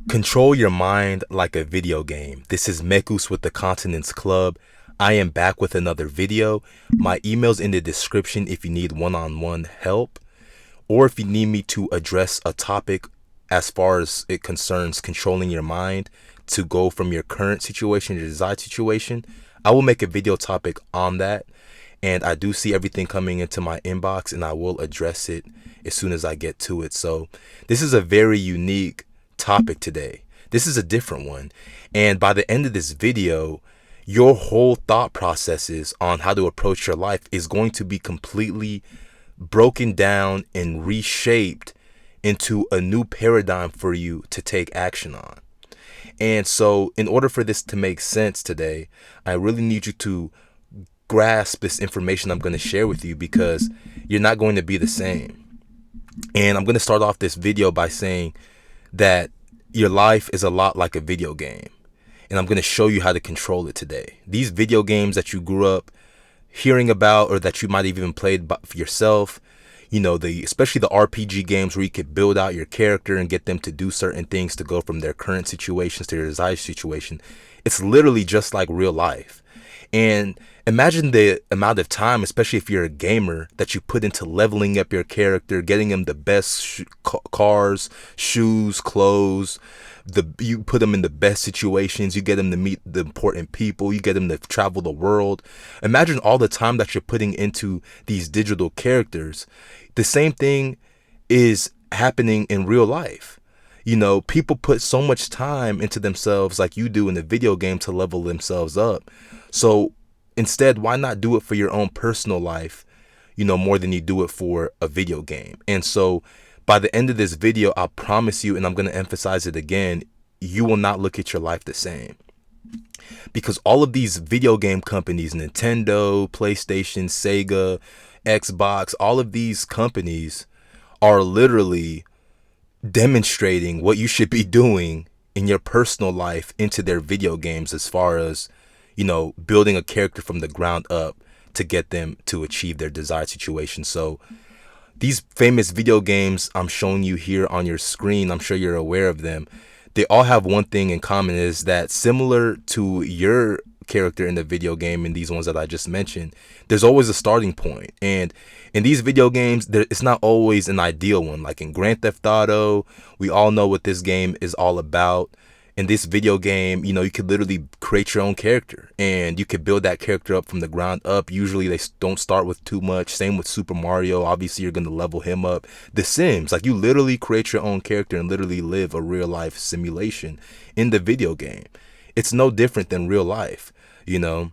Control your mind like a video game. This is Mekus with the Continence Club. I am back with another video. My email's in the description if you need one-on-one help or if you need me to address a topic as far as it concerns controlling your mind to go from your current situation to your desired situation. I will make a video topic on that, and I do see everything coming into my inbox and I will address it as soon as I get to it. So this is a very unique topic today. This is a different one. And by the end of this video, your whole thought processes on how to approach your life is going to be completely broken down and reshaped into a new paradigm for you to take action on. And so in order for this to make sense today, I really need you to grasp this information I'm going to share with you, because you're not going to be the same. And I'm going to start off this video by saying that your life is a lot like a video game, and I'm going to show you how to control it today. These video games that you grew up hearing about, or that you might have even played for yourself, especially the RPG games where you could build out your character and get them to do certain things to go from their current situations to their desired situation. It's literally just like real life. And imagine the amount of time, especially if you're a gamer, that you put into leveling up your character, getting them the best cars, shoes, clothes. You put them in the best situations. You get them to meet the important people. You get them to travel the world. Imagine all the time that you're putting into these digital characters. The same thing is happening in real life. People put so much time into themselves like you do in the video game to level themselves up. So instead, why not do it for your own personal life, more than you do it for a video game? And so by the end of this video, I promise you, and I'm going to emphasize it again, you will not look at your life the same. Because all of these video game companies, Nintendo, PlayStation, Sega, Xbox, all of these companies are literally demonstrating what you should be doing in your personal life into their video games, as far as building a character from the ground up to get them to achieve their desired situation. So these famous video games I'm showing you here on your screen, I'm sure you're aware of them. They all have one thing in common, is that similar to your character in the video game and these ones that I just mentioned, there's always a starting point. And in these video games, it's not always an ideal one. Like in Grand Theft Auto, we all know what this game is all about. In this video game, you could literally create your own character, and you could build that character up from the ground up. Usually they don't start with too much. Same with Super Mario. Obviously, you're going to level him up. The Sims, like, you literally create your own character and literally live a real life simulation in the video game. It's no different than real life, and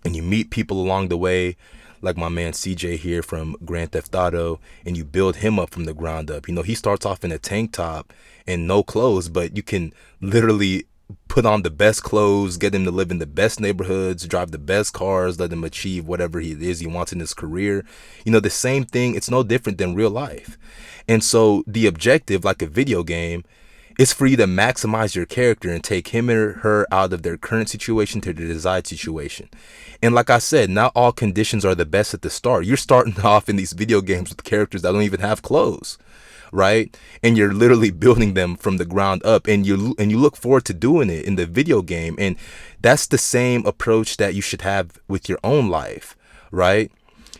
you meet people along the way, like my man CJ here from Grand Theft Auto, and you build him up from the ground up. He starts off in a tank top and no clothes, but you can literally put on the best clothes, get him to live in the best neighborhoods, drive the best cars, let him achieve whatever he wants in his career. The same thing. It's no different than real life. And so the objective, like a video game, is for you to maximize your character and take him or her out of their current situation to their desired situation. And like I said, not all conditions are the best at the start. You're starting off in these video games with characters that don't even have clothes, right? And you're literally building them from the ground up, and you look forward to doing it in the video game. And that's the same approach that you should have with your own life, right?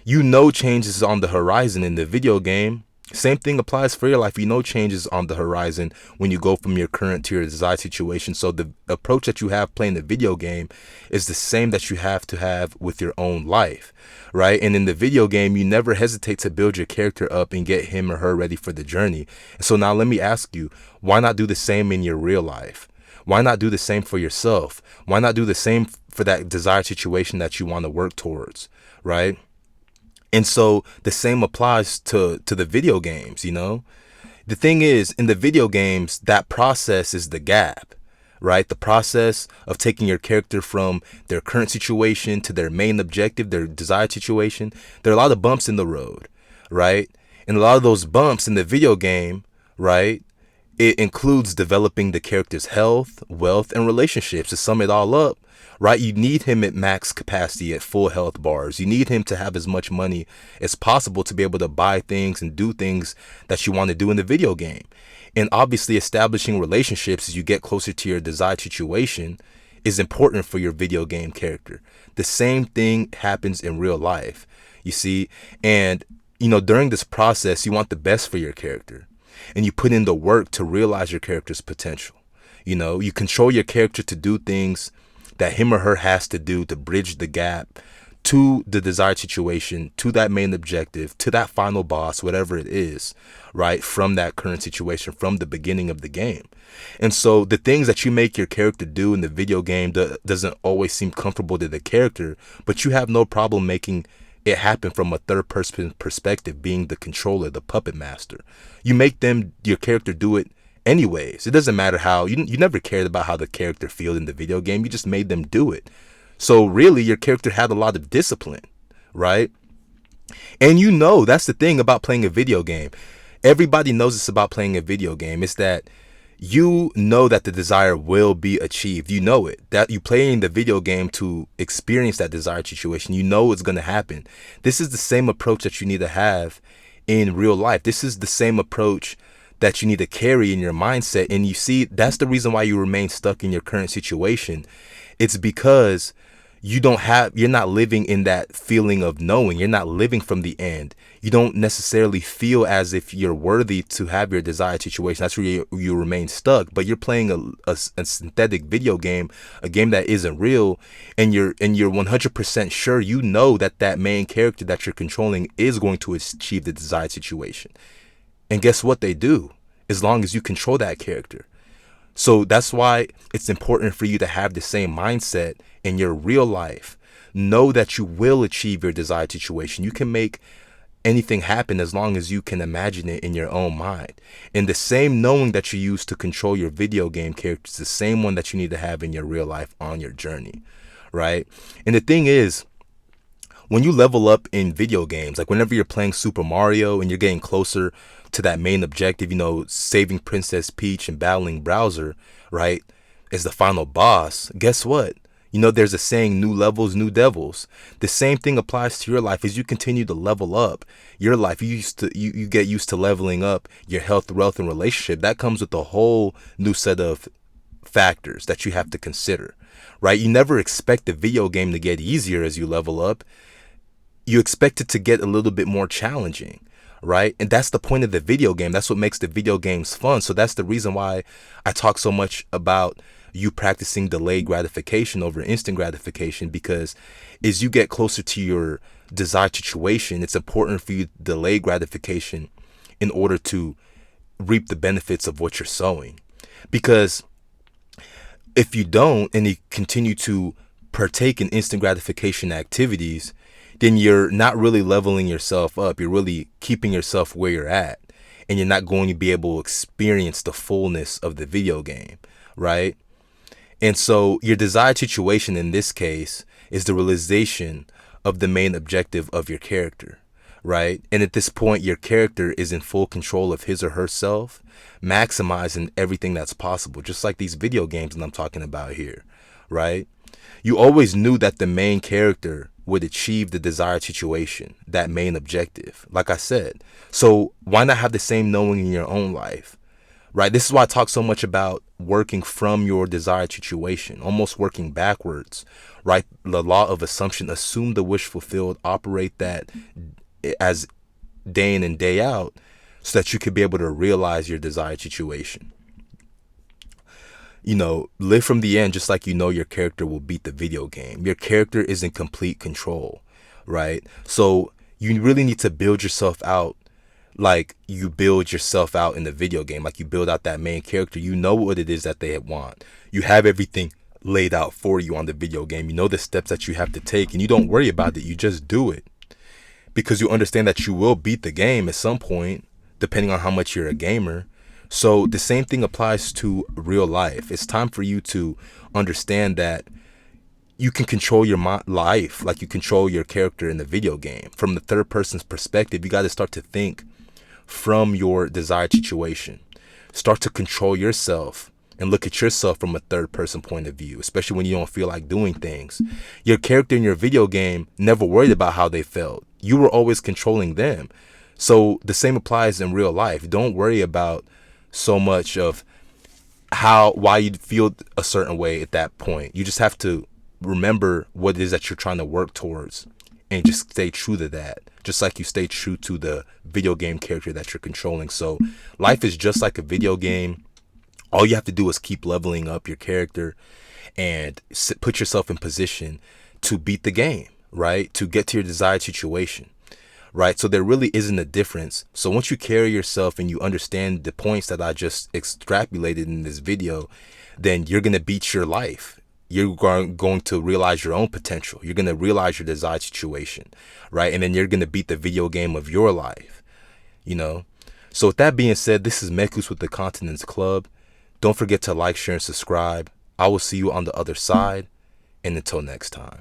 Changes on the horizon in the video game. Same thing applies for your life. Changes on the horizon when you go from your current to your desired situation. So the approach that you have playing the video game is the same that you have to have with your own life, right? And in the video game, you never hesitate to build your character up and get him or her ready for the journey. So now let me ask you, why not do the same in your real life? Why not do the same for yourself? Why not do the same for that desired situation that you want to work towards, right? And so the same applies to the video games. The thing is, in the video games, that process is the gap, right? The process of taking your character from their current situation to their main objective, their desired situation. There are a lot of bumps in the road, right? And a lot of those bumps in the video game, right, It includes developing the character's health, wealth, and relationships. To sum it all up, right? You need him at max capacity at full health bars. You need him to have as much money as possible to be able to buy things and do things that you want to do in the video game. And obviously, establishing relationships as you get closer to your desired situation is important for your video game character. The same thing happens in real life, you see? And, during this process, you want the best for your character. And you put in the work to realize your character's potential. You control your character to do things that him or her has to do to bridge the gap to the desired situation, to that main objective, to that final boss, whatever it is, right? From that current situation, from the beginning of the game. And so the things that you make your character do in the video game doesn't always seem comfortable to the character, but you have no problem making it happen from a third person perspective, being the controller, the puppet master. You make your character do it anyways. It doesn't matter how, you never cared about how the character feels in the video game. You just made them do it. So really, your character had a lot of discipline, right? And that's the thing about playing a video game. Everybody knows this about playing a video game. It's that that the desire will be achieved. You know it. That you playing the video game to experience that desired situation. You know it's going to happen. This is the same approach that you need to have in real life. This is the same approach that you need to carry in your mindset. And you see, that's the reason why you remain stuck in your current situation. It's because you're not living in that feeling of knowing. You're not living from the end. You don't necessarily feel as if you're worthy to have your desired situation. That's where you remain stuck. But you're playing a synthetic video game, a game that isn't real, and you're 100% sure that main character that you're controlling is going to achieve the desired situation. And guess what they do? As long as you control that character. So that's why it's important for you to have the same mindset in your real life. Know that you will achieve your desired situation. You can make anything happen as long as you can imagine it in your own mind. And the same knowing that you use to control your video game character is the same one that you need to have in your real life on your journey, right? And the thing is, when you level up in video games, like whenever you're playing Super Mario and you're getting closer to that main objective, saving Princess Peach and battling Bowser, right, as the final boss, guess what? There's a saying, new levels, new devils. The same thing applies to your life. As you continue to level up your life, you get used to leveling up your health, wealth, and relationship. That comes with a whole new set of factors that you have to consider, right? You never expect the video game to get easier as you level up. You expect it to get a little bit more challenging, right? And that's the point of the video game. That's what makes the video games fun. So that's the reason why I talk so much about you practicing delayed gratification over instant gratification, because as you get closer to your desired situation, it's important for you to delay gratification in order to reap the benefits of what you're sowing. Because if you don't, and you continue to partake in instant gratification activities, then you're not really leveling yourself up. You're really keeping yourself where you're at, and you're not going to be able to experience the fullness of the video game, right? And so your desired situation in this case is the realization of the main objective of your character, right? And at this point, your character is in full control of his or herself, maximizing everything that's possible, just like these video games that I'm talking about here, right? You always knew that the main character would achieve the desired situation, that main objective, like I said. So why not have the same knowing in your own life, right? This is why I talk so much about working from your desired situation, almost working backwards, right? The law of assumption, assume the wish fulfilled, operate that as day in and day out so that you could be able to realize your desired situation. Live from the end just like your character will beat the video game. Your character is in complete control, right? So you really need to build yourself out like you build yourself out in the video game, like you build out that main character. You know what it is that they want. You have everything laid out for you on the video game. You know the steps that you have to take, and you don't worry about it. You just do it because you understand that you will beat the game at some point, depending on how much you're a gamer. So the same thing applies to real life. It's time for you to understand that you can control your life like you control your character in the video game. From the third person's perspective, you got to start to think from your desired situation. Start to control yourself and look at yourself from a third person point of view, especially when you don't feel like doing things. Your character in your video game never worried about how they felt. You were always controlling them. So the same applies in real life. Don't worry about so much of why you feel a certain way at that point. You just have to remember what it is that you're trying to work towards and just stay true to that, just like you stay true to the video game character that you're controlling. So life is just like a video game. All you have to do is keep leveling up your character and put yourself in position to beat the game, right? To get to your desired situation, right? So there really isn't a difference. So once you carry yourself and you understand the points that I just extrapolated in this video, then you're going to beat your life. You're going to realize your own potential. You're going to realize your desired situation, right? And then you're going to beat the video game of your life, you know? So with that being said, this is Mekus with the Continence Club. Don't forget to like, share, and subscribe. I will see you on the other side. And until next time.